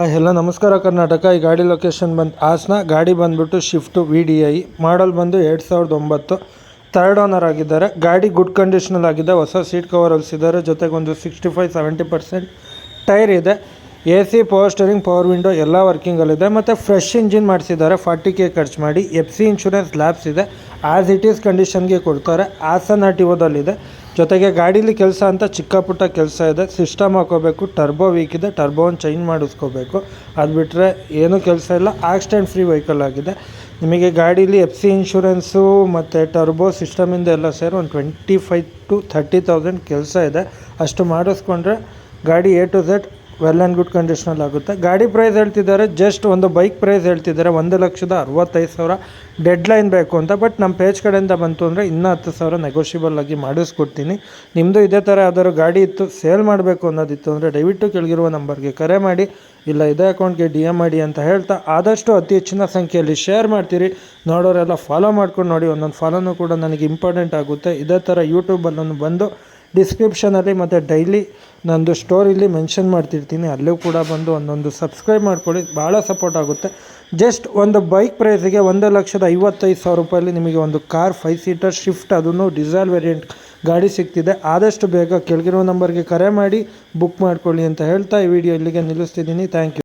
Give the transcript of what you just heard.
ಎಲ್ಲ ನಮಸ್ಕಾರ ಕರ್ನಾಟಕ. ಈ ಗಾಡಿ ಲೊಕೇಶನ್ ಬಂದು ಹಾಸನ. ಗಾಡಿ ಬಂದುಬಿಟ್ಟು ಶಿಫ್ಟು VDI ಮಾಡಲ್ ಬಂದು 2009 ಥರ್ಡ್ ಓನರ್ ಆಗಿದ್ದಾರೆ. ಗಾಡಿ ಗುಡ್ ಕಂಡೀಷನಲ್ಲಿ ಆಗಿದೆ. ಹೊಸ ಸೀಟ್ ಕವರ್ ಹೊಲಿಸಿದ್ದಾರೆ. ಜೊತೆಗೆ ಒಂದು 65-70% ಟೈರ್ ಇದೆ. AC, power steering, power window ಎಲ್ಲ ವರ್ಕಿಂಗಲ್ಲಿದೆ. ಮತ್ತು ಫ್ರೆಶ್ ಇಂಜಿನ್ ಮಾಡಿಸಿದ್ದಾರೆ 40K ಖರ್ಚು ಮಾಡಿ. FC ಇನ್ಶೂರೆನ್ಸ್ ಲ್ಯಾಬ್ಸ್ ಇದೆ. ಆ್ಯಸ್ ಇಟ್ ಈಸ್ ಕಂಡೀಷನ್ಗೆ ಕೊಡ್ತಾರೆ. ಹಾಸನ RTOದಲ್ಲಿದೆ. ಜೊತೆಗೆ ಗಾಡೀಲಿ ಕೆಲಸ ಅಂತ ಚಿಕ್ಕ ಪುಟ್ಟ ಕೆಲಸ ಇದೆ. ಸಿಸ್ಟಮ್ ಹಾಕೋಬೇಕು. ಟರ್ಬೋ ವೀಕ್ ಇದೆ. ಟರ್ಬೋವನ್ನು ಚೇಂಜ್ ಮಾಡಿಸ್ಕೋಬೇಕು. ಅದು ಬಿಟ್ಟರೆ ಏನೂ ಕೆಲಸ ಇಲ್ಲ. ಆಕ್ಸಿಡೆಂಟ್ ಫ್ರೀ ವೆಹಿಕಲ್ ಆಗಿದೆ. ನಿಮಗೆ ಗಾಡೀಲಿ FC ಇನ್ಶೂರೆನ್ಸು ಮತ್ತು ಟರ್ಬೋ ಸಿಸ್ಟಮಿಂದ ಎಲ್ಲ ಸೇರಿ ಒಂದು 25,000-30,000 ಕೆಲಸ ಇದೆ. ಅಷ್ಟು ಮಾಡಿಸ್ಕೊಂಡ್ರೆ ಗಾಡಿ A to Z well and good ಕಂಡೀಷನಲ್ಲಿ ಆಗುತ್ತೆ. ಗಾಡಿ ಪ್ರೈಸ್ ಹೇಳ್ತಿದ್ದಾರೆ, ಜಸ್ಟ್ ಒಂದು ಬೈಕ್ ಪ್ರೈಸ್ ಹೇಳ್ತಿದ್ದಾರೆ 1,65,000. ಡೆಡ್ ಲೈನ್ ಬೇಕು ಅಂತ. ಬಟ್ ನಮ್ಮ ಪೇಜ್ ಕಡೆಯಿಂದ ಬಂತು ಅಂದರೆ ಇನ್ನೂ 10,000 ನೆಗೋಷಿಯಬಲ್ ಆಗಿ ಮಾಡಿಸ್ಕೊಡ್ತೀನಿ. ನಿಮ್ಮದು ಇದೇ ಥರ ಯಾವ್ದಾದ್ರು ಗಾಡಿ ಇತ್ತು, ಸೇಲ್ ಮಾಡಬೇಕು ಅನ್ನೋದಿತ್ತು ಅಂದರೆ ದಯವಿಟ್ಟು ಕೆಳಗಿರುವ ನಂಬರ್ಗೆ ಕರೆ ಮಾಡಿ, ಇಲ್ಲ ಇದೇ ಅಕೌಂಟ್ಗೆ DM ಮಾಡಿ ಅಂತ ಹೇಳ್ತಾ, ಆದಷ್ಟು ಅತಿ ಹೆಚ್ಚಿನ ಸಂಖ್ಯೆಯಲ್ಲಿ ಶೇರ್ ಮಾಡ್ತೀರಿ. ನೋಡೋರೆಲ್ಲ ಫಾಲೋ ಮಾಡ್ಕೊಂಡು ನೋಡಿ. ಒಂದೊಂದು ಫಾಲೋನು ಕೂಡ ನನಗೆ ಇಂಪಾರ್ಟೆಂಟ್ ಆಗುತ್ತೆ. ಇದೇ ಥರ ಯೂಟ್ಯೂಬಲ್ಲೂ ಬಂದು ಡಿಸ್ಕ್ರಿಪ್ಷನಲ್ಲಿ ಮತ್ತು ಡೈಲಿ ನಂದು ಸ್ಟೋರಿಲಿ ಮೆನ್ಷನ್ ಮಾಡ್ತಿರ್ತೀನಿ. ಅಲ್ಲೂ ಕೂಡ ಬಂದು ಒಂದೊಂದು ಸಬ್ಸ್ಕ್ರೈಬ್ ಮಾಡ್ಕೊಳ್ಳಿ, ಭಾಳ ಸಪೋರ್ಟ್ ಆಗುತ್ತೆ. ಜಸ್ಟ್ ಒಂದು ಬೈಕ್ ಪ್ರೈಸಿಗೆ 1,55,000 ರೂಪಾಯಲ್ಲಿ ನಿಮಗೆ ಒಂದು ಕಾರ್ 5 ಸೀಟರ್ ಶಿಫ್ಟ್, ಅದನ್ನು ಡೀಸೆಲ್ ವೇರಿಯಂಟ್ ಗಾಡಿ ಸಿಗ್ತಿದೆ. ಆದಷ್ಟು ಬೇಗ ಕೆಳಗಿರೋ ನಂಬರ್ಗೆ ಕರೆ ಮಾಡಿ ಬುಕ್ ಮಾಡ್ಕೊಳ್ಳಿ ಅಂತ ಹೇಳ್ತಾ ಈ ವಿಡಿಯೋ ಇಲ್ಲಿಗೆ ನಿಲ್ಲಿಸ್ತಿದ್ದೀನಿ. Thank you.